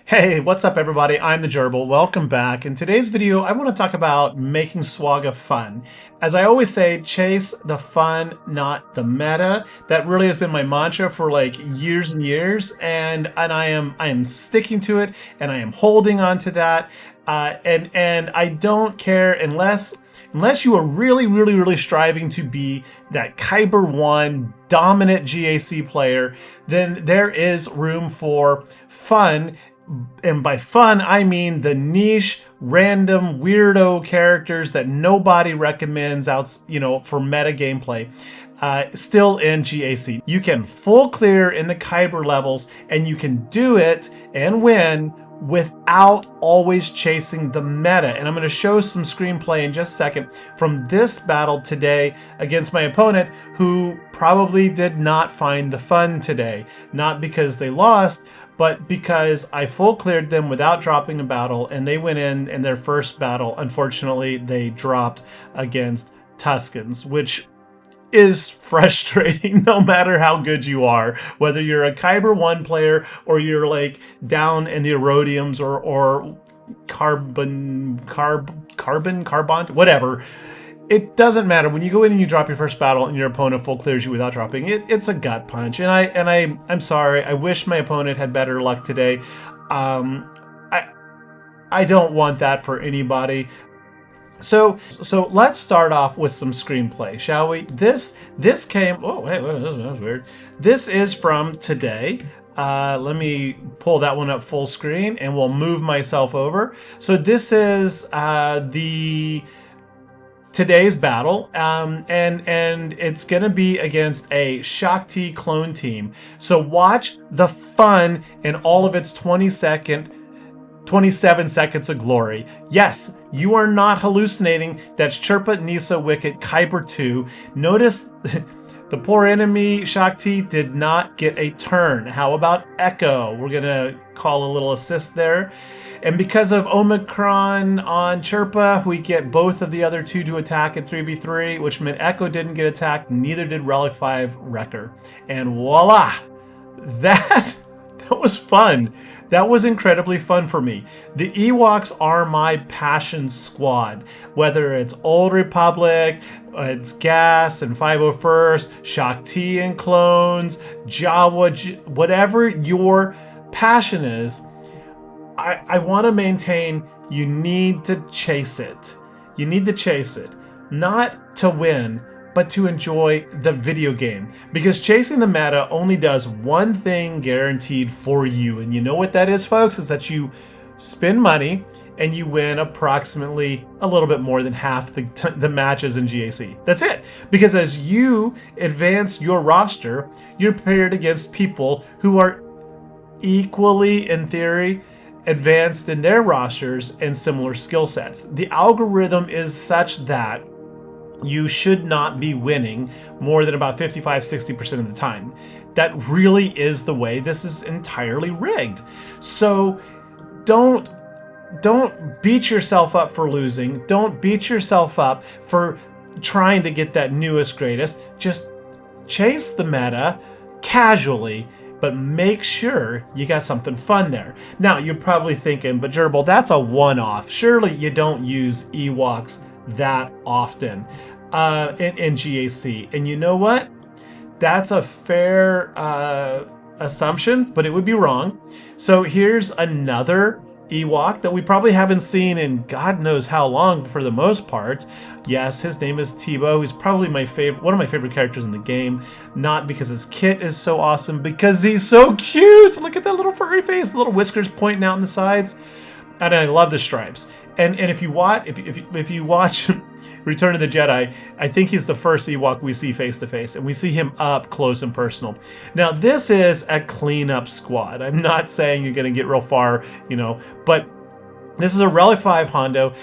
Hey, what's up everybody? I'm the Gerbil. Welcome back. In today's video, I want to talk about making SWGOH fun. As I always say, chase the fun, not the meta. That really has been my mantra for like years and years, and I am sticking to it, and I am holding on to that. And I don't care unless you are really striving to be that Kyber 1 dominant GAC player, then there is room for fun. And by fun, I mean the niche, random, weirdo characters that nobody recommends out, for meta gameplay. Still in GAC. You can full clear in the Kyber levels, and you can do it and win without always chasing the meta. And I'm going to show some screenplay in just a second from this battle today against my opponent, who probably did not find the fun today. Not because they lost, but because I full cleared them without dropping a battle, and they went in their first battle. Unfortunately, they dropped against Tuscans, which is frustrating no matter how good you are. Whether you're a Kyber 1 player or you're like down in the Erodiums or carbon, whatever. It doesn't matter. When you go in and you drop your first battle and your opponent full clears you without dropping it, it's a gut punch. And I'm sorry. I wish my opponent had better luck today. I don't want that for anybody. So let's start off with some screenplay, shall we? This came. Oh wait, that was weird. This is from today. Let me pull that one up full screen, and we'll move myself over. So this is today's battle, and it's gonna be against a Shakti clone team. So watch the fun in all of its 27 seconds of glory. Yes, you are not hallucinating. That's Chirpa, Nisa, Wicket, Kyber 2. Notice the poor enemy Shakti did not get a turn. How about Echo? We're gonna call a little assist there. And because of Omicron on Chirpa, we get both of the other two to attack at 3v3, which meant Echo didn't get attacked, neither did Relic 5 Wrecker. And voila! That was fun. That was incredibly fun for me. The Ewoks are my passion squad. Whether it's Old Republic, it's Gas and 501st, Shakti and clones, Jawa, whatever your passion is, I want to maintain you need to chase it. You need to chase it. Not to win, but to enjoy the video game. Because chasing the meta only does one thing guaranteed for you. And you know what that is, folks? Is that you spend money and you win approximately a little bit more than half the matches in GAC. That's it. Because as you advance your roster, you're paired against people who are equally, in theory, advanced in their rosters and similar skill sets. The algorithm is such that you should not be winning more than about 55-60% of the time. That really is the way. This is entirely rigged. So don't beat yourself up for losing. Don't beat yourself up for trying to get that newest, greatest. Just chase the meta casually, but make sure you got something fun there. Now, you're probably thinking, but Gerbil, that's a one-off. Surely you don't use Ewoks that often in GAC. And you know what? That's a fair assumption, but it would be wrong. So here's another Ewok that we probably haven't seen in God knows how long for the most part. Yes, his name is Teebo. He's probably one of my favorite characters in the game. Not because his kit is so awesome, because he's so cute. Look at that little furry face, little whiskers pointing out in the sides. And I love the stripes. And if you watch Return of the Jedi, I think he's the first Ewok we see face to face, and we see him up close and personal. Now, this is a cleanup squad. I'm not saying you're going to get real far, but this is a Relic 5 Hondo.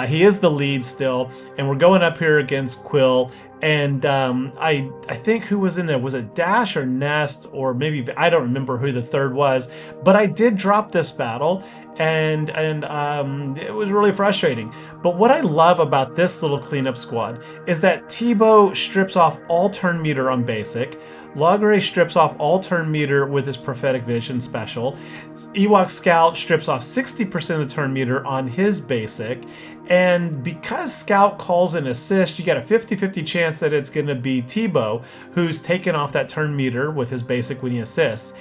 He is the lead still, and we're going up here against Quill And I think who was in there? Was it Dash or Nest, or maybe I don't remember who the third was, but I did drop this battle, and it was really frustrating. But what I love about this little cleanup squad is that Teebo strips off all turn meter on basic. Logray strips off all turn meter with his prophetic vision special. Ewok Scout strips off 60% of the turn meter on his basic. And because Scout calls an assist, you got a 50-50 chance that it's going to be Teebo who's taken off that turn meter with his basic when he assists.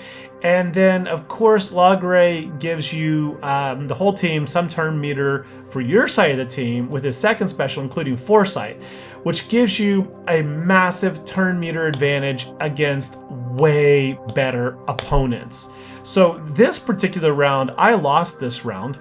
And then, of course, Logray gives you the whole team some turn meter for your side of the team with his second special, including Foresight, which gives you a massive turn meter advantage against way better opponents. So this particular round, I lost this round.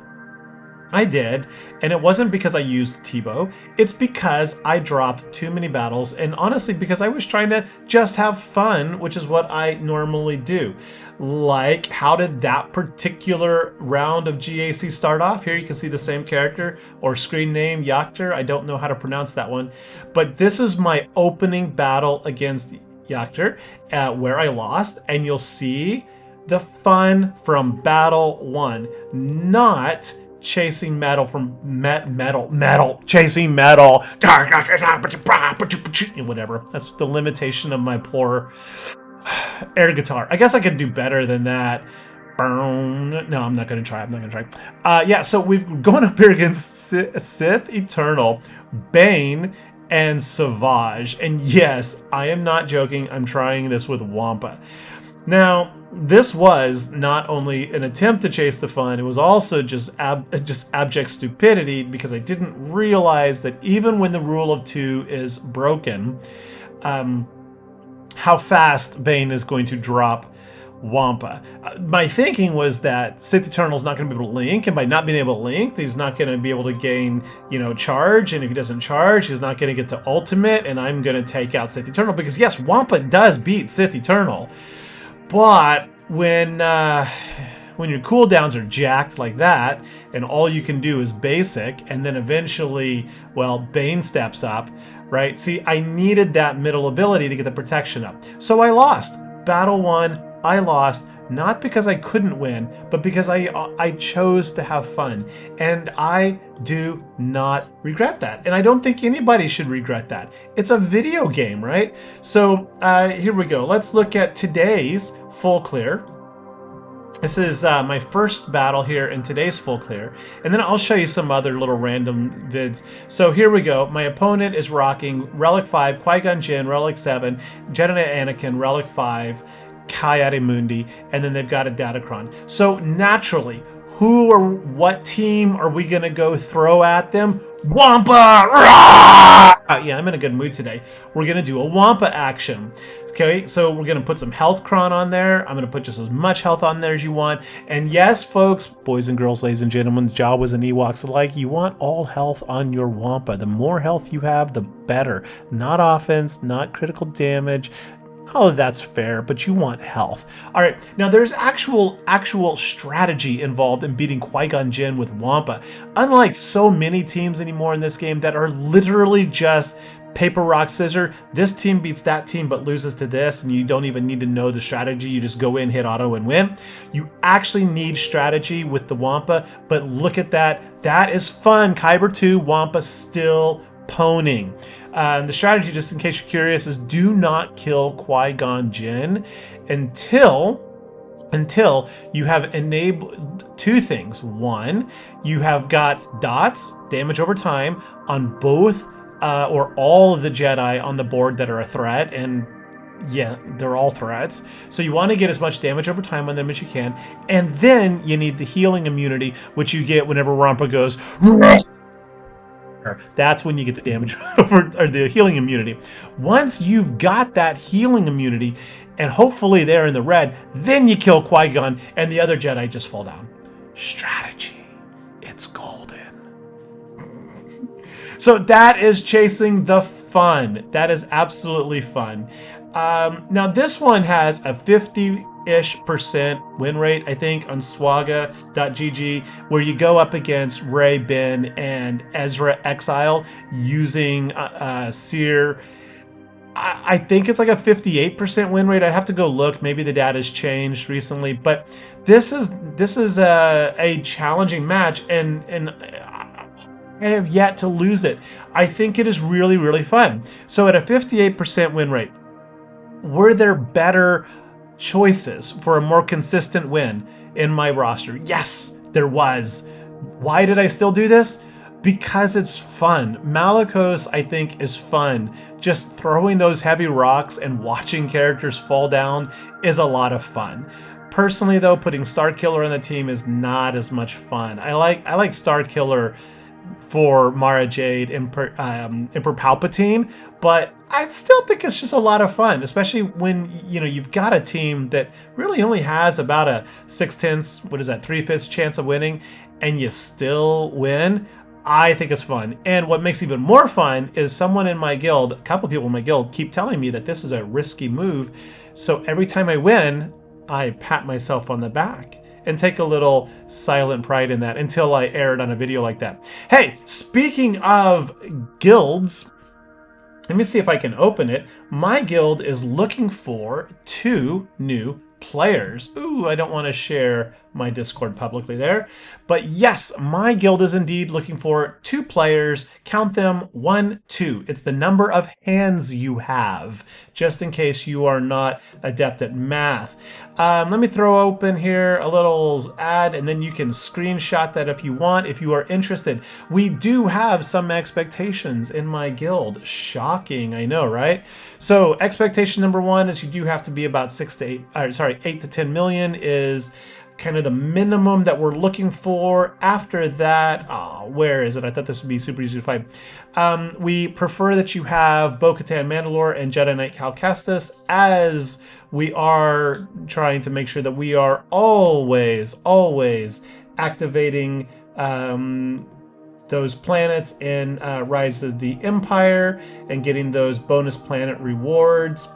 I did, and it wasn't because I used Teebo, it's because I dropped too many battles, and honestly because I was trying to just have fun, which is what I normally do. Like, how did that particular round of GAC start off? Here you can see the same character, or screen name, Yachter. I don't know how to pronounce that one, but this is my opening battle against Yachter, where I lost, and you'll see the fun from battle one, not chasing metal from chasing metal, whatever. That's the limitation of my poor air guitar. I guess I could do better than that. No, I'm not gonna try. Yeah, so we're going up here against Sith Eternal, Bane, and Savage. And yes, I am not joking. I'm trying this with Wampa. Now, this was not only an attempt to chase the fun, it was also just abject stupidity, because I didn't realize that even when the rule of two is broken, how fast Bane is going to drop Wampa. My thinking was that Sith Eternal is not going to be able to link, and by not being able to link, he's not going to be able to gain, charge, and if he doesn't charge, he's not going to get to ultimate, and I'm going to take out Sith Eternal, because yes, Wampa does beat Sith Eternal. But when your cooldowns are jacked like that, and all you can do is basic, and then eventually, well, Bane steps up, right? See, I needed that middle ability to get the protection up. So I lost. Battle one, I lost, not because I couldn't win, but because I chose to have fun. And I do not regret that. And I don't think anybody should regret that. It's a video game, right? So here we go. Let's look at today's full clear. This is my first battle here in today's full clear, and then I'll show you some other little random vids. So here we go. My opponent is rocking Relic 5, Qui-Gon Jinn, Relic 7, Jedi Knight Anakin, Relic 5, Ki-Adi-Mundi, and then they've got a Datacron. So naturally, who or what team are we gonna go throw at them? Wampa! Yeah, I'm in a good mood today. We're gonna do a Wampa action. Okay, so we're gonna put some health cron on there. I'm gonna put just as much health on there as you want. And yes, folks, boys and girls, ladies and gentlemen, Jawas and Ewoks alike, you want all health on your Wampa. The more health you have, the better. Not offense, not critical damage. All of that's fair, but you want health. All right, now there's actual strategy involved in beating Qui-Gon Jinn with Wampa. Unlike so many teams anymore in this game that are literally just paper, rock, scissors, this team beats that team but loses to this, and you don't even need to know the strategy. You just go in, hit auto, and win. You actually need strategy with the Wampa, but look at that. That is fun. Kyber 2, Wampa still poning. The strategy, just in case you're curious, is do not kill Qui-Gon Jinn until you have enabled two things. One, you have got dots, damage over time, on both or all of the Jedi on the board that are a threat, and yeah, they're all threats. So you want to get as much damage over time on them as you can, and then you need the healing immunity, which you get whenever Wampa goes. That's when you get the damage or the healing immunity. Once you've got that healing immunity, and hopefully they're in the red, then you kill Qui-Gon, and the other Jedi just fall down. Strategy. It's golden. So that is chasing the fun. That is absolutely fun. Now this one has a 50-ish% win rate, I think, on SWGOH.gg, where you go up against Rey, Ben, and Ezra Exile using Seer I think it's like a 58% win rate. I'd have to go look. Maybe the data's changed recently, but this is a challenging match, and I have yet to lose it. I think it is really, really fun. So at a 58% win rate, were there better choices for a more consistent win in my roster? Yes, there was. Why did I still do this? Because it's fun. Malicos, I think, is fun. Just throwing those heavy rocks and watching characters fall down is a lot of fun. Personally, though, putting Starkiller on the team is not as much fun. I like Starkiller for Mara Jade, Emperor Palpatine, but I still think it's just a lot of fun, especially when you've got a team that really only has about a 6/10, what is that, 3/5 chance of winning, and you still win. I think it's fun. And what makes it even more fun is someone in my guild, a couple people in my guild, keep telling me that this is a risky move. So every time I win, I pat myself on the back and take a little silent pride in that until I air it on a video like that. Hey, speaking of guilds, let me see if I can open it. My guild is looking for 2 new players. Ooh, I don't want to share my Discord publicly there. But yes, my guild is indeed looking for 2 players. Count them, 1, 2. It's the number of hands you have, just in case you are not adept at math. Let me throw open here a little ad, and then you can screenshot that if you want, if you are interested. We do have some expectations in my guild. Shocking, I know, right? So expectation number 1 is you do have to be about 8 to 10 million is kind of the minimum that we're looking for. After that, where is it? I thought this would be super easy to find. We prefer that you have Bo-Katan Mandalore and Jedi Knight Cal Kestis, as we are trying to make sure that we are always activating those planets in Rise of the Empire and getting those bonus planet rewards.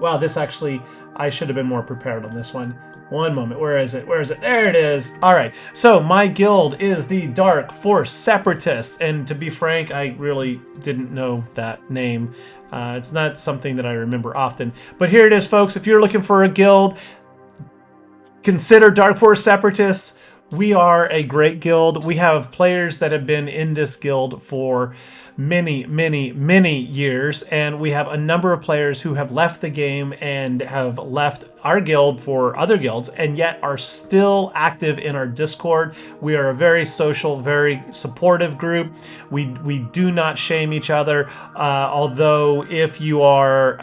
Wow, this actually, I should have been more prepared on this one. One moment, where is it? Where is it? There it is. All right, so my guild is the Dark Force Separatists, and to be frank, I really didn't know that name. It's not something that I remember often, but here it is, folks. If you're looking for a guild, consider Dark Force Separatists. We are a great guild. We have players that have been in this guild for many years, and we have a number of players who have left the game and have left our guild for other guilds, and yet are still active in our Discord. We are a very social, very supportive group. We do not shame each other, although if you are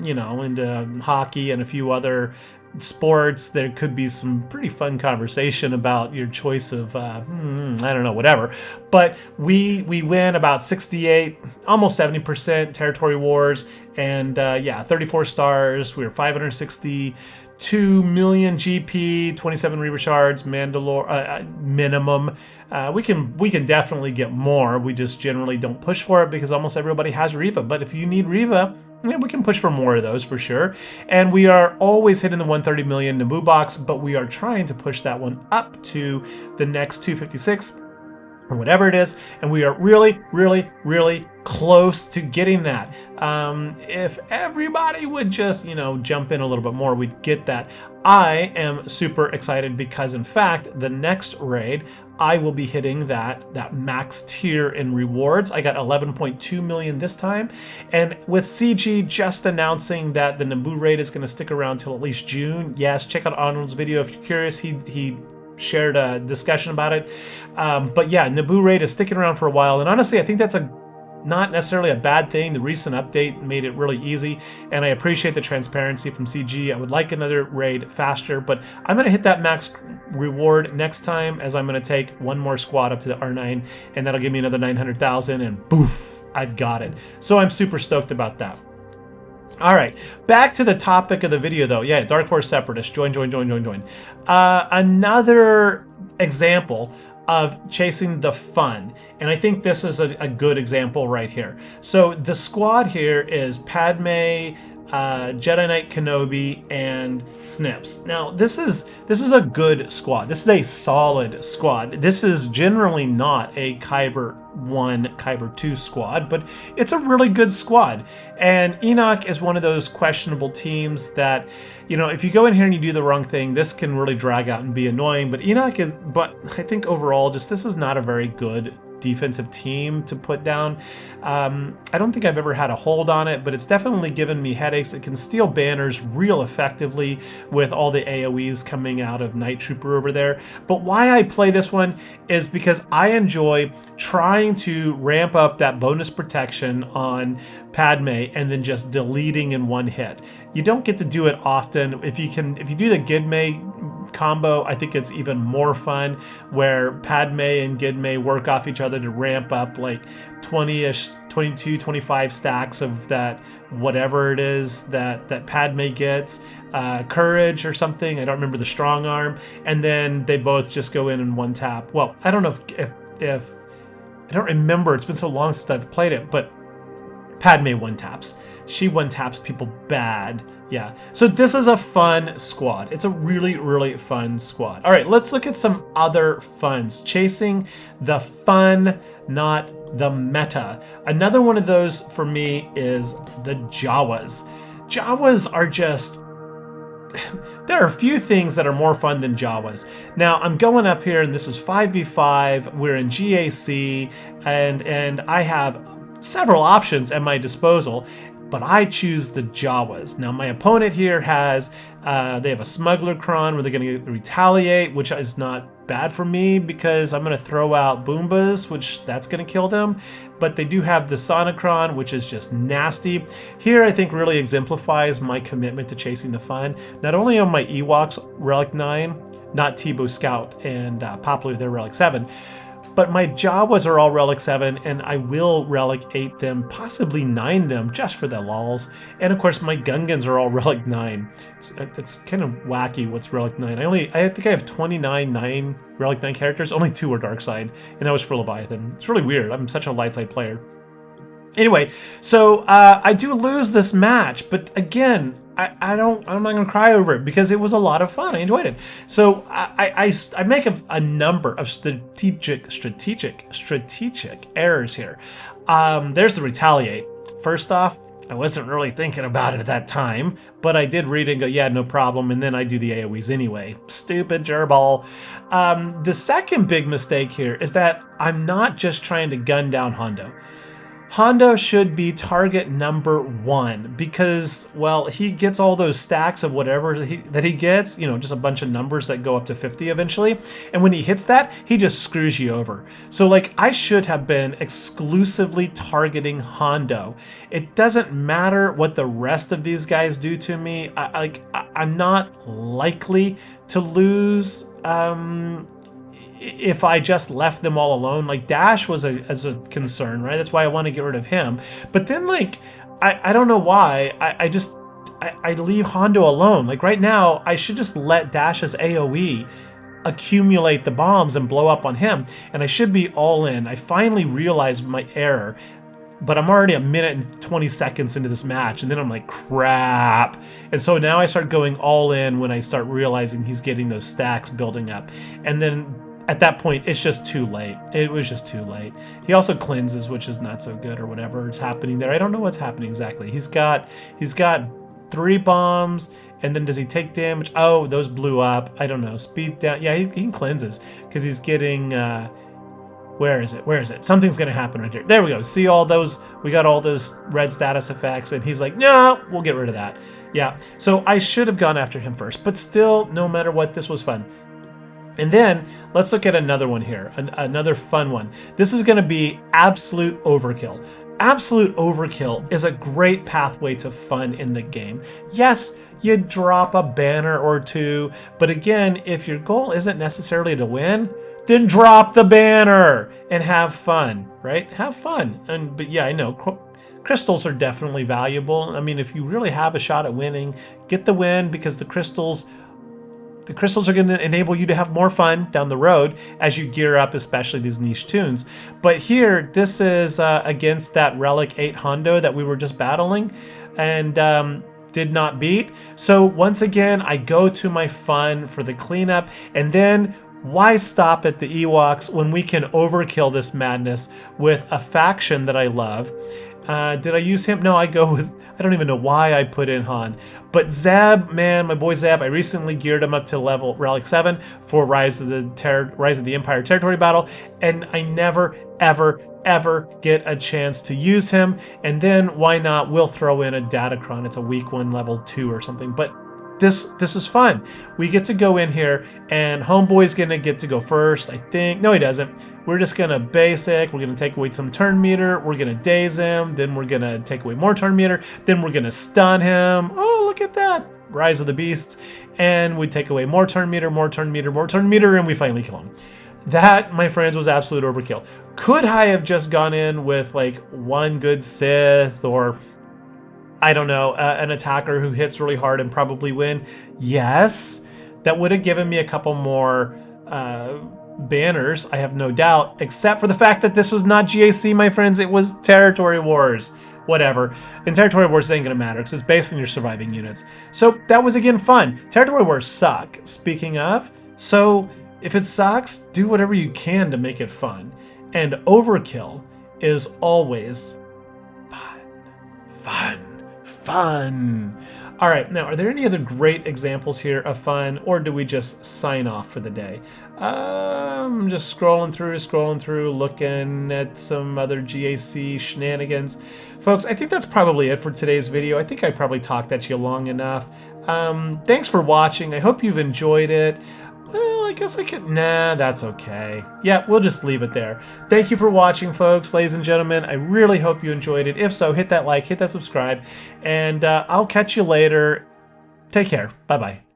into hockey and a few other sports, there could be some pretty fun conversation about your choice of I don't know, whatever. But we win about 68, almost 70% territory wars, and 34 stars. We're 562 million GP, 27 Reaver shards, Mandalore minimum. We can definitely get more. We just generally don't push for it because almost everybody has Reva. But if you need Reva, yeah, we can push for more of those for sure. And we are always hitting the 130 million Naboo box, but we are trying to push that one up to the next 256 or whatever it is. And we are really close to getting that. If everybody would just, jump in a little bit more, we'd get that. I am super excited because, in fact, the next raid, I will be hitting that max tier in rewards. I got 11.2 million this time. And with CG just announcing that the Naboo raid is going to stick around till at least June. Yes, check out Arnold's video if you're curious. He shared a discussion about it. But yeah, Naboo raid is sticking around for a while. And honestly, I think that's not necessarily a bad thing. The recent update made it really easy, and I appreciate the transparency from CG. I would like another raid faster, but I'm going to hit that max reward next time, as I'm going to take one more squad up to the R9, and that'll give me another 900,000, and boof, I've got it. So I'm super stoked about that. All right, back to the topic of the video, though. Yeah, Dark Force Separatists, join. Another example of chasing the fun, and I think this is a good example right here. So the squad here is Padme, Jedi Knight Kenobi, and Snips. Now, this is a good squad. This is a solid squad. This is generally not a Kyber 1, Kyber 2 squad, but it's a really good squad. And Enoch is one of those questionable teams that, you know, if you go in here and you do the wrong thing, this can really drag out and be annoying. But but I think overall, just this is not a very good defensive team to put down. I don't think I've ever had a hold on it, but it's definitely given me headaches. It can steal banners real effectively with all the AoEs coming out of Night Trooper over there. But why I play this one is because I enjoy trying to ramp up that bonus protection on Padme and then just deleting in one hit. You don't get to do it often. If you do the Gidme combo, I think it's even more fun, where Padme and Gidme work off each other to ramp up like 20-ish, 22, 25 stacks of that whatever it is that Padme gets, courage or something. I don't remember the strong arm, and then they both just go in one tap. Well, I don't know if I don't remember. It's been so long since I've played it, but Padme one taps. She one taps people bad. Yeah, so this is a fun squad. It's a really, really fun squad. All right, let's look at some other funs. Chasing the fun, not the meta. Another one of those for me is the Jawas. Jawas are just... there are a few things that are more fun than Jawas. Now, I'm going up here, and this is 5v5. We're in GAC, and I have several options at my disposal, but I choose the Jawas. Now, my opponent here has, they have a Smuggler Cron where they're going to retaliate, which is not bad for me because I'm going to throw out Boombas, which that's going to kill them. But they do have the Sonicron, which is just nasty. Here, I think really exemplifies my commitment to chasing the fun. Not only on my Ewoks, Relic 9, not Teebo Scout and Popular, they're Relic 7, but my Jawas are all Relic 7, and I will Relic 8 them, possibly 9 them, just for the lols. And of course, my Gungans are all Relic 9. It's kind of wacky what's Relic 9. I think I have 29 Relic 9 characters, only 2 are Dark Side, and that was for Leviathan. It's really weird. I'm such a light side player. Anyway, so I do lose this match, but again, I'm not going to cry over it because it was a lot of fun. I enjoyed it. So I make a number of strategic errors here. There's the retaliate. First off, I wasn't really thinking about it at that time, but I did read it and go, yeah, no problem. And then I do the AoEs anyway. Stupid gerbil. The second big mistake here is that I'm not just trying to gun down Hondo. Hondo should be target number 1 because, well, he gets all those stacks of whatever that he gets, you know, just a bunch of numbers that go up to 50 eventually. And when he hits that, he just screws you over. So, like, I should have been exclusively targeting Hondo. It doesn't matter what the rest of these guys do to me. I'm not likely to lose if I just left them all alone. Like, Dash was as a concern, right? That's why I want to get rid of him. But then, like, I don't know why. I leave Hondo alone. Like, right now, I should just let Dash's AoE accumulate the bombs and blow up on him. And I should be all in. I finally realized my error. But I'm already 1 minute and 20 seconds into this match, and then I'm like, crap. And so now I start going all in when I start realizing he's getting those stacks building up. And then at that point, it's just too late. It was just too late. He also cleanses, which is not so good or whatever is happening there. I don't know what's happening exactly. He's got 3 bombs, and then does he take damage? Oh, those blew up. I don't know. Speed down. Yeah, he cleanses because he's getting... Where is it? Where is it? Something's going to happen right here. There we go. See all those? We got all those red status effects, and he's like, no, we'll get rid of that. Yeah, so I should have gone after him first, but still, no matter what, this was fun. And then let's look at another one here, another fun one. This is going to be absolute overkill. Absolute overkill is a great pathway to fun in the game. Yes, you drop a banner or 2, but again, if your goal isn't necessarily to win, then drop the banner and have fun, right? Have fun. But yeah, I know crystals are definitely valuable. I mean, if you really have a shot at winning, get the win, because the crystals are going to enable you to have more fun down the road as you gear up, especially these niche tunes. But here, this is against that Relic 8 Hondo that we were just battling. And did not beat. So once again, I go to my fun for the cleanup, and then why stop at the Ewoks when we can overkill this madness with a faction that I love? Did I use him? No, I go with, I don't even know why I put in Han. But Zeb, man, my boy Zeb, I recently geared him up to level Relic 7 for Rise of the Empire Territory Battle, and I never, ever get a chance to use him. And then why not? We'll throw in a Datacron. It's a weak one, level 2 or something. But this is fun. We get to go in here, and Homeboy's gonna get to go first, I think. No, he doesn't. We're just gonna basic. We're gonna take away some turn meter. We're gonna daze him. Then we're gonna take away more turn meter. Then we're gonna stun him. Oh, look at that! Rise of the Beasts. And we take away more turn meter, more turn meter, more turn meter, and we finally kill him. That, my friends, was absolute overkill. Could I have just gone in with like one good Sith, or I don't know, an attacker who hits really hard and probably win? Yes. That would have given me a couple more banners, I have no doubt, except for the fact that this was not GAC, my friends. It was Territory Wars. Whatever. In Territory Wars, it ain't gonna matter because it's based on your surviving units. So that was, again, fun. Territory Wars suck, speaking of. So if it sucks, do whatever you can to make it fun. And overkill is always fun. All right, now, are there any other great examples here of fun, or do we just sign off for the day? I'm just scrolling through, looking at some other GAC shenanigans. Folks, I think that's probably it for today's video. I think I probably talked at you long enough. Thanks for watching. I hope you've enjoyed it. Well, I guess I could... Nah, that's okay. Yeah, we'll just leave it there. Thank you for watching, folks, ladies and gentlemen. I really hope you enjoyed it. If so, hit that like, hit that subscribe, and I'll catch you later. Take care. Bye-bye.